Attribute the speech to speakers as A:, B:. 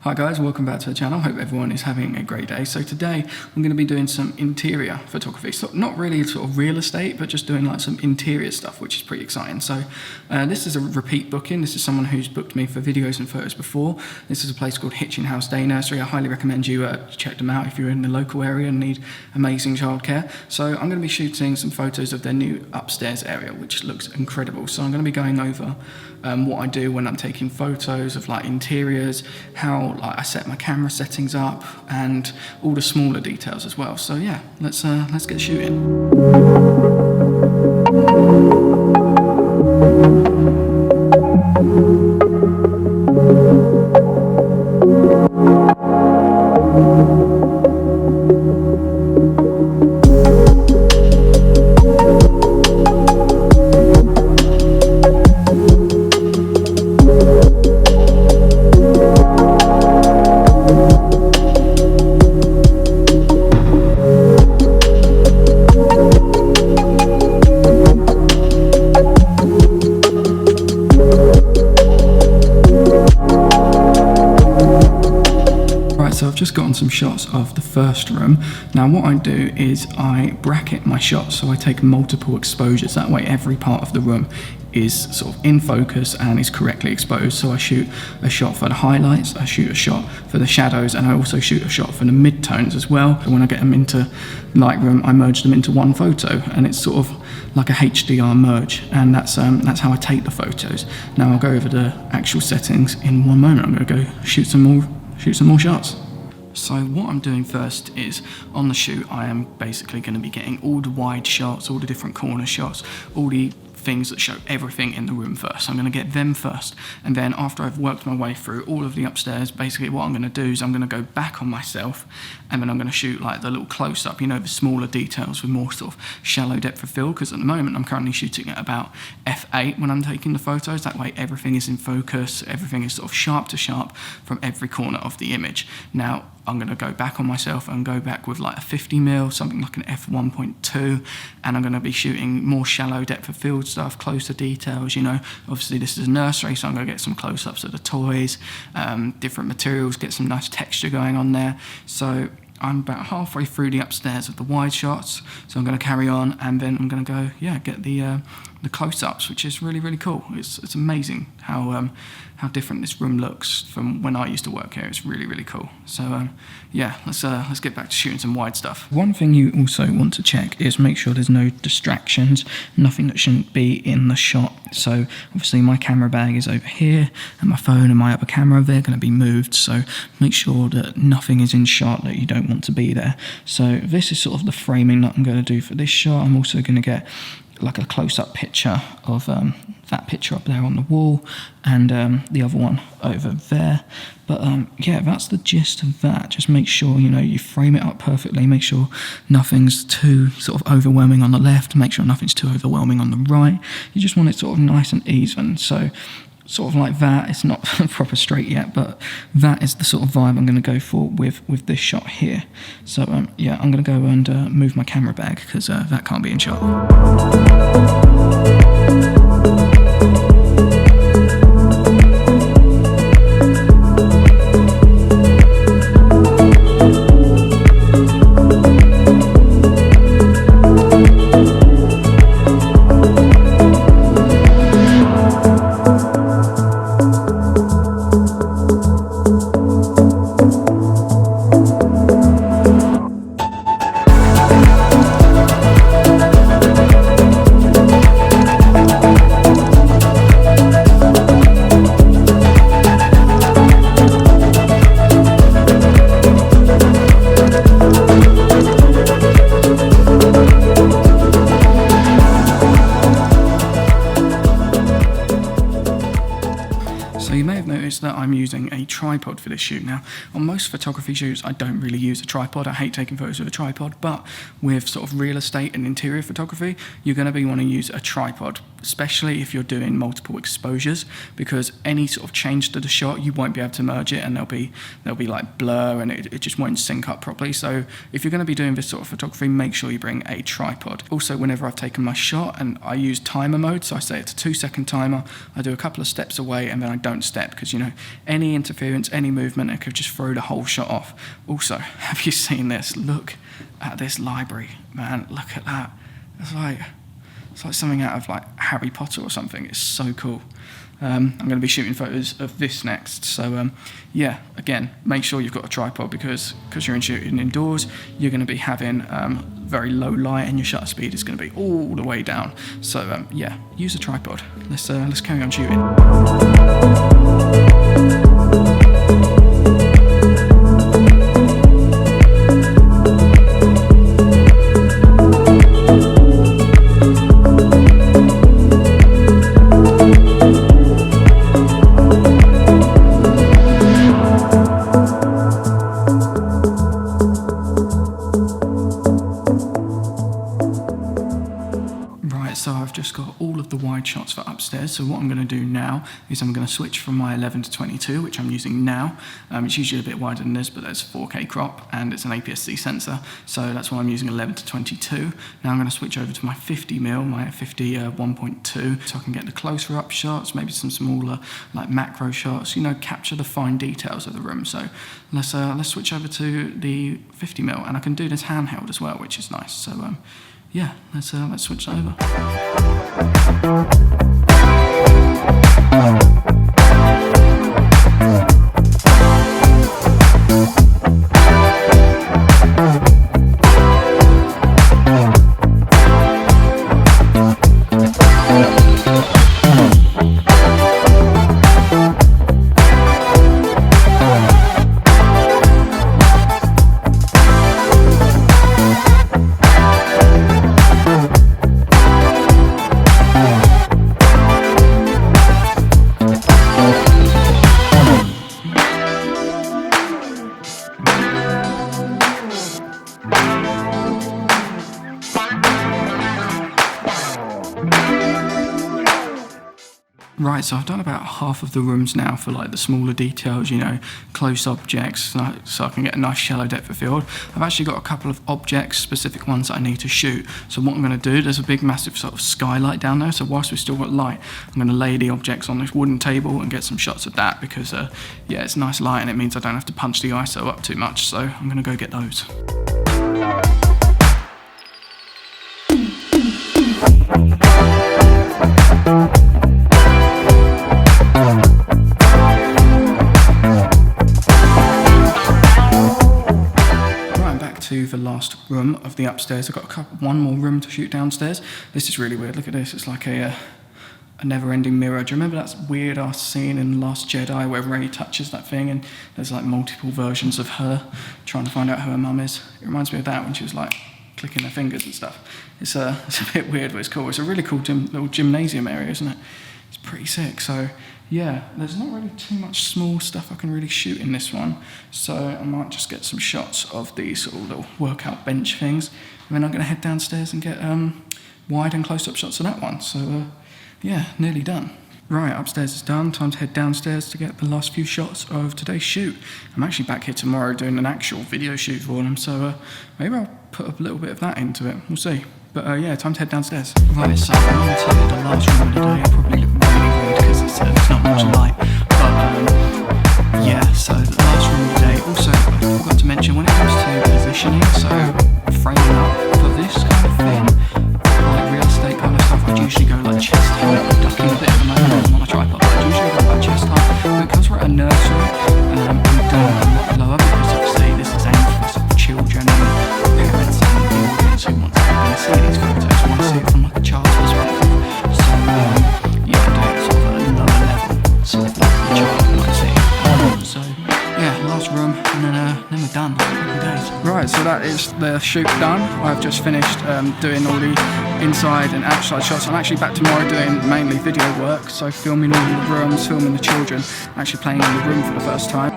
A: Hi guys, welcome back to the channel. Hope everyone is having a great day. So today I'm going to be doing some interior photography. So not really sort of real estate, but just doing like some interior stuff, which is pretty exciting. So this is a repeat booking. This is someone who's booked me for videos and photos before. This is a place called Hitchin House Day Nursery. I highly recommend you check them out if you're in the local area and need amazing childcare. So I'm going to be shooting some photos of their new upstairs area, which looks incredible. So I'm going to be going over what I do when I'm taking photos of like interiors, how like I set my camera settings up, and all the smaller details as well. So yeah, let's get shooting. So I've just gotten some shots of the first room. Now what I do is I bracket my shots, so I take multiple exposures. That way every part of the room is sort of in focus and is correctly exposed. So I shoot a shot for the highlights, I shoot a shot for the shadows, and I also shoot a shot for the mid-tones as well. And when I get them into Lightroom, I merge them into one photo, and it's sort of like a HDR merge, and that's how I take the photos. Now I'll go over the actual settings in one moment. I'm going to go shoot some more shots. So what I'm doing first is, on the shoot, I am basically going to be getting all the wide shots, all the different corner shots, all the things that show everything in the room first. So I'm going to get them first, and then after I've worked my way through all of the upstairs, basically what I'm going to do is I'm going to go back on myself, and then I'm going to shoot like the little close-up, you know, the smaller details with more sort of shallow depth of field, because at the moment I'm currently shooting at about f8 when I'm taking the photos. That way everything is in focus, everything is sort of sharp to sharp from every corner of the image. Now I'm going to go back on myself and go back with like a 50mm, something like an f1.2, and I'm going to be shooting more shallow depth of field stuff, closer details, you know. Obviously this is a nursery, so I'm going to get some close-ups of the toys, different materials, get some nice texture going on there. So I'm about halfway through the upstairs of the wide shots, so I'm going to carry on, and then I'm going to go, yeah, get the close-ups, which is really, really cool. It's amazing how different this room looks from when I used to work here. It's really, really cool. So yeah, let's get back to shooting some wide stuff. One thing you also want to check is make sure there's no distractions, nothing that shouldn't be in the shot. So obviously my camera bag is over here, and my phone and my other camera, they're going to be moved. So make sure that nothing is in shot that you don't want to be there. So this is sort of the framing that I'm going to do for this shot. I'm also going to get like a close-up picture of that picture up there on the wall, and the other one over there. But yeah, that's the gist of that. Just make sure, you know, you frame it up perfectly. Make sure nothing's too sort of overwhelming on the left. Make sure nothing's too overwhelming on the right. You just want it sort of nice and even. So sort of like that. It's not proper straight yet, but that is the sort of vibe I'm going to go for with this shot here. So yeah, I'm going to go and move my camera bag, because that can't be in shot. So you may have noticed that I'm using a tripod for this shoot. Now, on most photography shoots, I don't really use a tripod. I hate taking photos with a tripod, but with sort of real estate and interior photography, you're going to be wanting to use a tripod, especially if you're doing multiple exposures, because any sort of change to the shot, you won't be able to merge it, and there'll be like blur, and it just won't sync up properly. So if you're going to be doing this sort of photography, make sure you bring a tripod. Also, whenever I've taken my shot, and I use timer mode, so I say it's a 2-second timer, I do a couple of steps away, and then I don't step, because, you know, any interference, any movement, it could just throw the whole shot off. Also, have you seen this? Look at this library, man. Look at that. It's like something out of like Harry Potter or something. It's so cool. I'm going to be shooting photos of this next. So yeah, again, make sure you've got a tripod, because you're shooting indoors, you're going to be having very low light, and your shutter speed is going to be all the way down. So yeah, use a tripod. Let's carry on shooting. So I've just got all of the wide shots for upstairs. So what I'm going to do now is I'm going to switch from my 11 to 22, which I'm using now. It's usually a bit wider than this, but there's 4K crop, and it's an APS-C sensor, so that's why I'm using 11 to 22. Now I'm going to switch over to my 50mm, my 50 1.2, so I can get the closer up shots, maybe some smaller like macro shots, you know, capture the fine details of the room. So let's switch over to the 50mm, and I can do this handheld as well, which is nice. So yeah, let's switch over. Right, so I've done about half of the rooms now for like the smaller details, you know, close objects, so I can get a nice shallow depth of field. I've actually got a couple of objects, specific ones that I need to shoot. So what I'm going to do, there's a big massive sort of skylight down there, so whilst we've still got light, I'm going to lay the objects on this wooden table and get some shots of that, because yeah, it's nice light and it means I don't have to punch the ISO up too much, so I'm going to go get those. To the last room of the upstairs. I've got one more room to shoot downstairs. This is really weird. Look at this. It's like a never-ending mirror. Do you remember that weird ass scene in Last Jedi where Rey touches that thing and there's like multiple versions of her trying to find out who her mum is? It reminds me of that when she was like clicking her fingers and stuff. It's a bit weird, but it's cool. It's a really cool little gymnasium area, isn't it? It's pretty sick. So yeah, there's not really too much small stuff I can really shoot in this one, so I might just get some shots of these sort of little workout bench things, and then I'm going to head downstairs and get wide and close-up shots of that one. So yeah, nearly done. Right, upstairs is done. Time to head downstairs to get the last few shots of today's shoot. I'm actually back here tomorrow doing an actual video shoot for them, so maybe I'll put a little bit of that into it. We'll see. But yeah, time to head downstairs. Right, so I'm on to the last room of the day. I'll probably look really weird because there's not much light. But yeah, so the last room of the day. Also, I forgot to mention, when it comes to positioning, so framing up for this kind of thing, like real estate kind of stuff, I'd usually go like chest height. I'm ducking a bit at the moment, I'm on a tripod, but I'd usually go like chest height. But because we're at a nursery, I'm doing a lot lower, because obviously this is aimed for sort of children and parents and the audience who want to see these photos, want to see it from like a child's perspective. So yeah, I do it sort of at a lower level, sort of like the child might see it. So yeah, last room, and then we're done. Right, so that is the shoot done. I've just finished doing all the inside and outside shots. I'm actually back tomorrow doing mainly video work, so filming all the rooms, filming the children, actually playing in the room for the first time.